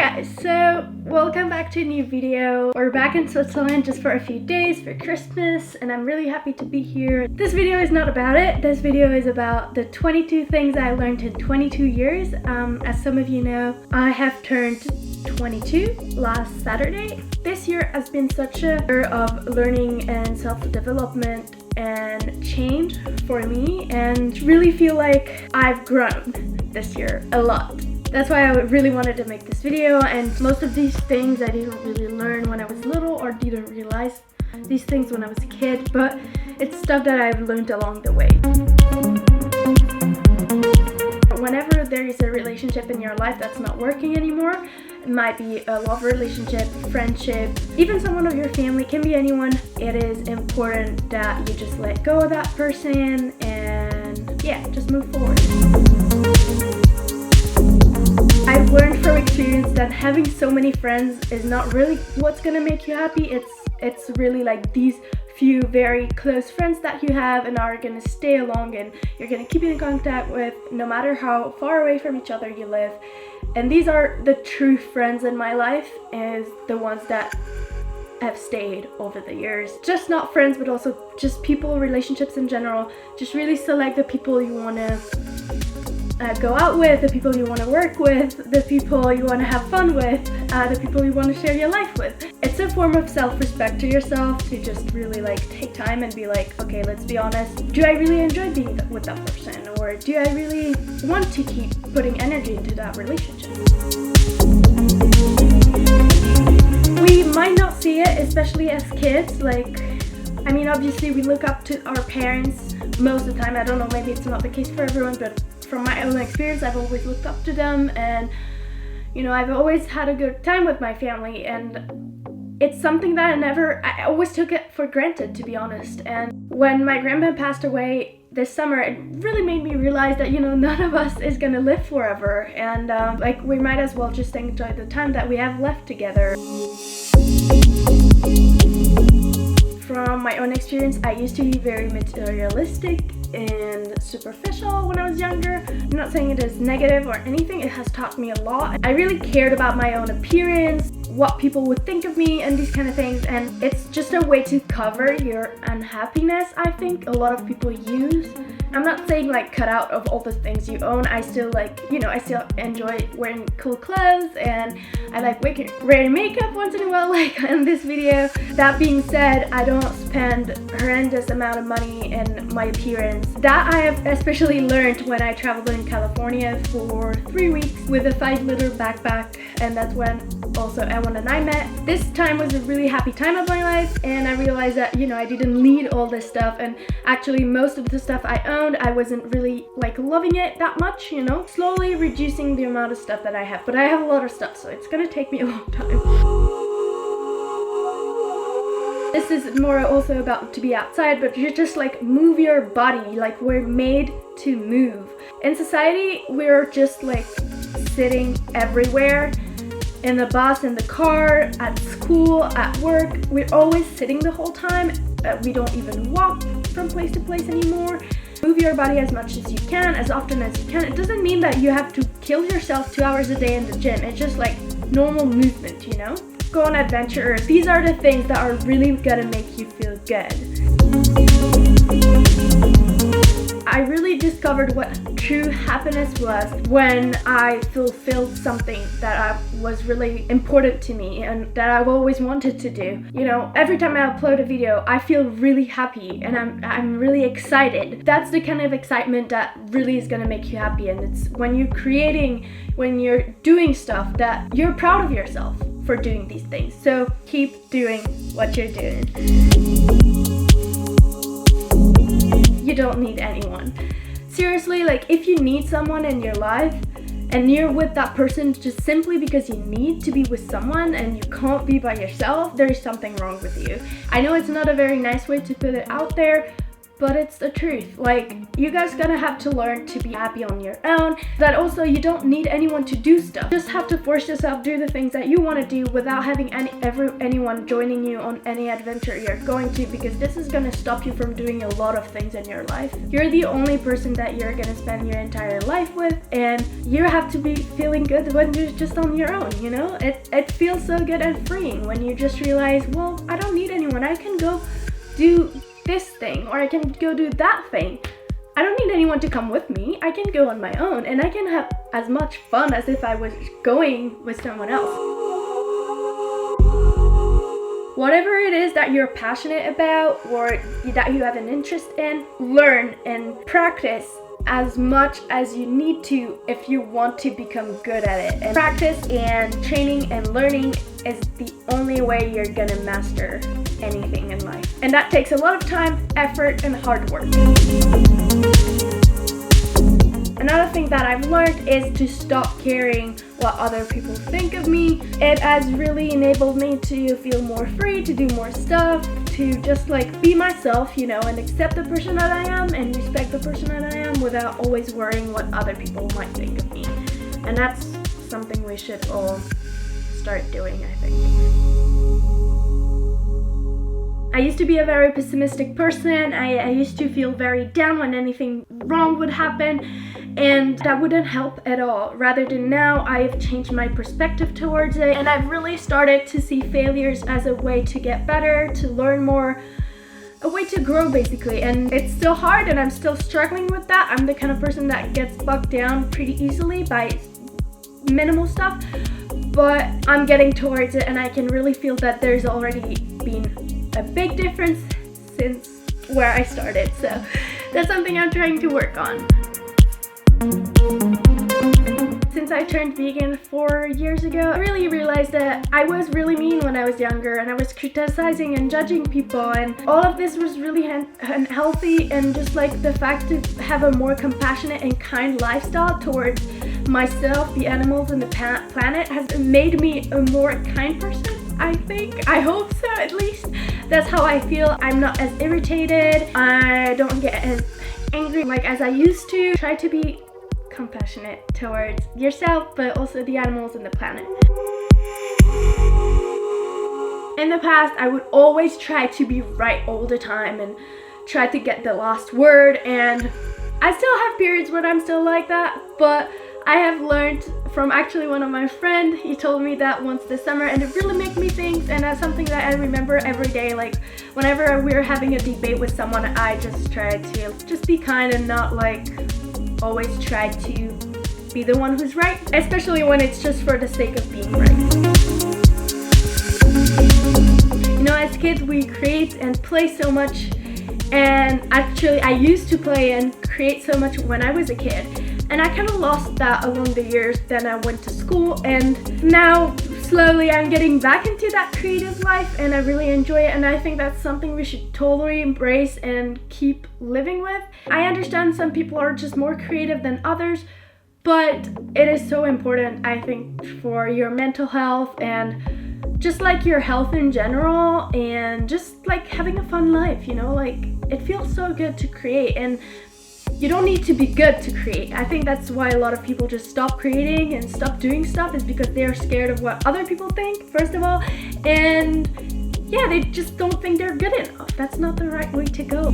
guys, so welcome back to a new video. We're back in Switzerland just for a few days for Christmas and I'm really happy to be here. This video is not about it. This video is about the 22 things I learned in 22 years. As some of you know, I have turned 22 last Saturday. This year has been such a year of learning and self-development and change for me, and really feel like I've grown this year a lot. That's why I really wanted to make this video, and most of these things I didn't really learn when I was little or didn't realize these things when I was a kid, but it's stuff that I've learned along the way. Whenever there is a relationship in your life that's not working anymore, it might be a love relationship, friendship, even someone of your family, can be anyone, it is important that you just let go of that person and yeah, just move forward. I've learned from experience that having so many friends is not really what's gonna make you happy. It's really like these few very close friends that you have and are gonna stay along and you're gonna keep in contact with no matter how far away from each other you live. And these are the true friends in my life, is the ones that have stayed over the years. Just not friends, but also just people, relationships in general. Just really select the people you want to go out with, the people you want to work with, the people you want to have fun with, the people you want to share your life with. It's a form of self-respect to yourself to just really like take time and be like, okay, let's be honest, do I really enjoy being with that person, or do I really want to keep putting energy into that relationship? We might not see it, especially as kids. Like, I mean, obviously we look up to our parents most of the time. I don't know, maybe it's not the case for everyone, but from my own experience, I've always looked up to them, and you know, I've always had a good time with my family, and it's something that I always took it for granted, to be honest. And when my grandpa passed away this summer, it really made me realize that, you know, none of us is gonna live forever, and like, we might as well just enjoy the time that we have left together. From my own experience, I used to be very materialistic and superficial when I was younger. I'm not saying it is negative or anything, it has taught me a lot. I really cared about my own appearance, what people would think of me, and these kind of things, and it's just a way to cover your unhappiness, I think a lot of people use. I'm not saying like cut out of all the things you own. I still like, you know, I still enjoy wearing cool clothes, and I like wearing makeup once in a while, like in this video. That being said, I don't spend a horrendous amount of money in my appearance. That I have especially learned when I traveled in California for 3 weeks with a 5-liter backpack, and that's when also Ewan and I met. This time was a really happy time of my life, and I realized that, you know, I didn't need all this stuff, and actually most of the stuff I owned, I wasn't really like loving it that much, you know. Slowly reducing the amount of stuff that I have, but I have a lot of stuff, so it's gonna take me a long time. This is more also about to be outside, but you just like move your body. Like, we're made to move. In society, we're just like sitting everywhere. In the bus, in the car, at school, at work. We're always sitting the whole time. We don't even walk from place to place anymore. Move your body as much as you can, as often as you can. It doesn't mean that you have to kill yourself 2 hours a day in the gym. It's just like normal movement, you know? Go on adventures. These are the things that are really gonna make you feel good. I really discovered what true happiness was when I fulfilled something that was really important to me and that I've always wanted to do. You know, every time I upload a video, I feel really happy and I'm really excited. That's the kind of excitement that really is gonna make you happy, and it's when you're creating, when you're doing stuff that you're proud of yourself for doing these things. So keep doing what you're doing. You don't need anyone. Seriously, like, if you need someone in your life and you're with that person just simply because you need to be with someone and you can't be by yourself, there is something wrong with you. I know it's not a very nice way to put it out there, but it's the truth. Like, you guys gonna have to learn to be happy on your own. That also, you don't need anyone to do stuff. You just have to force yourself do the things that you want to do without having anyone joining you on any adventure you're going to, because this is gonna stop you from doing a lot of things in your life. You're the only person that you're gonna spend your entire life with, and you have to be feeling good when you're just on your own, you know? It feels so good and freeing when you just realize, well, I don't need anyone. I can go do this thing, or I can go do that thing. I don't need anyone to come with me. I can go on my own, and I can have as much fun as if I was going with someone else. Whatever it is that you're passionate about or that you have an interest in, learn and practice as much as you need to if you want to become good at it. And practice and training and learning is the only way you're gonna master anything in life. And that takes a lot of time, effort, and hard work. Another thing that I've learned is to stop caring what other people think of me. It has really enabled me to feel more free, to do more stuff, to just like be myself, you know, and accept the person that I am and respect the person that I am without always worrying what other people might think of me. And that's something we should all start doing, I think. I used to be a very pessimistic person. I used to feel very down when anything wrong would happen, and that wouldn't help at all. Rather than now, I've changed my perspective towards it, and I've really started to see failures as a way to get better, to learn more, a way to grow basically. And it's still hard, and I'm still struggling with that. I'm the kind of person that gets bogged down pretty easily by minimal stuff, but I'm getting towards it, and I can really feel that there's already been a big difference since where I started. So that's something I'm trying to work on. Since I turned vegan 4 years ago, I really realized that I was really mean when I was younger, and I was criticizing and judging people, and all of this was really unhealthy. And just like the fact to have a more compassionate and kind lifestyle towards myself, the animals, and the planet has made me a more kind person, I think. I hope so, at least. That's how I feel. I'm not as irritated. I don't get as angry like as I used to. Try to be compassionate towards yourself, but also the animals and the planet. In the past, I would always try to be right all the time and try to get the last word, and I still have periods when I'm still like that, but I have learned from actually one of my friends. He told me that once this summer, and it really made me think, and that's something that I remember every day. Like whenever we're having a debate with someone, I just try to just be kind and not like always try to be the one who's right, especially when it's just for the sake of being right. You know, as kids we create and play so much, and actually I used to play and create so much when I was a kid. And I kind of lost that along the years. Then I went to school, and now slowly I'm getting back into that creative life, and I really enjoy it. And I think that's something we should totally embrace and keep living with. I understand some people are just more creative than others, but it is so important, I think, for your mental health and just like your health in general, and just like having a fun life, you know, like it feels so good to create. And you don't need to be good to create. I think that's why a lot of people just stop creating and stop doing stuff, is because they're scared of what other people think, first of all, and yeah, they just don't think they're good enough. That's not the right way to go.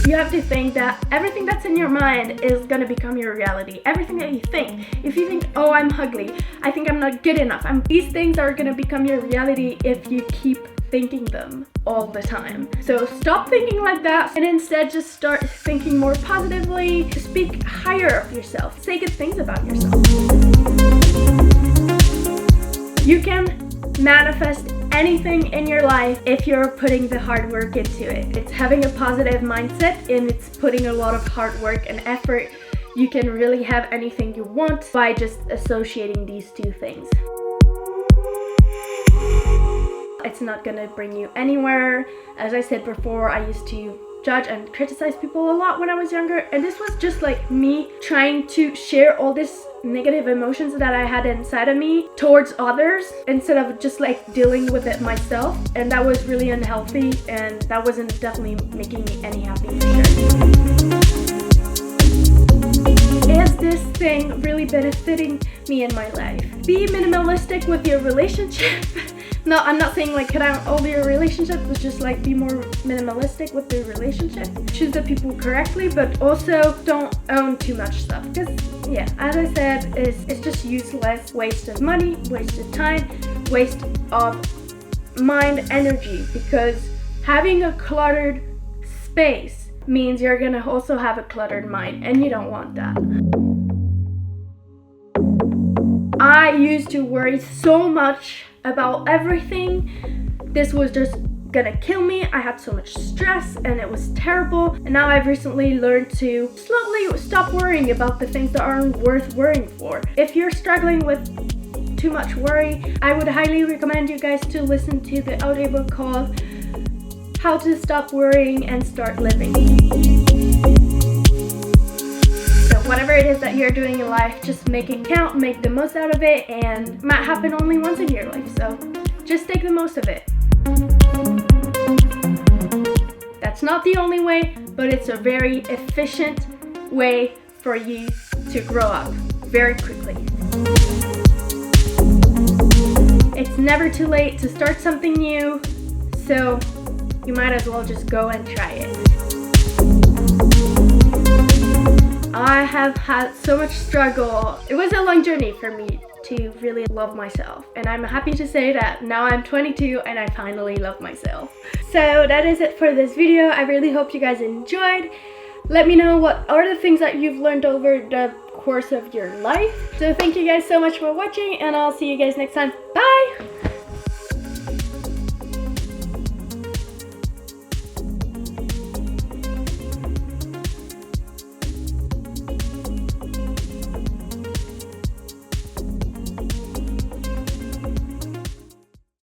You have to think that everything that's in your mind is gonna become your reality. Everything that you think. If you think, oh, I'm ugly, I think I'm not good enough, these things are gonna become your reality if you keep thinking them all the time. So stop thinking like that, and instead just start thinking more positively. Speak higher of yourself. Say good things about yourself. You can manifest anything in your life if you're putting the hard work into it. It's having a positive mindset, and it's putting a lot of hard work and effort. You can really have anything you want by just associating these two things. It's not gonna bring you anywhere. As I said before, I used to judge and criticize people a lot when I was younger, and this was just like me trying to share all this negative emotions that I had inside of me towards others instead of just like dealing with it myself, and that was really unhealthy, and that wasn't definitely making me any happy for sure. Is this thing really benefiting me in my life? Be minimalistic with your relationship. No, I'm not saying like cut out all your relationships, but just like be more minimalistic with the relationship. Choose the people correctly, but also don't own too much stuff. Because yeah, as I said, it's just useless, waste of money, waste of time, waste of mind energy. Because having a cluttered space means you're gonna also have a cluttered mind, and you don't want that. I used to worry so much about everything. This was just gonna kill me. I had so much stress and it was terrible. And now I've recently learned to slowly stop worrying about the things that aren't worth worrying for. If you're struggling with too much worry, I would highly recommend you guys to listen to the audiobook called How to Stop Worrying and Start Living. Whatever it is that you're doing in life, just make it count, make the most out of it, and it might happen only once in your life, so just take the most of it. That's not the only way, but it's a very efficient way for you to grow up very quickly. It's never too late to start something new, so you might as well just go and try it. I have had so much struggle. It was a long journey for me to really love myself, and I'm happy to say that now I'm 22 and I finally love myself. So that is it for this video. I really hope you guys enjoyed. Let me know what are the things that you've learned over the course of your life. So thank you guys so much for watching, and I'll see you guys next time. Bye!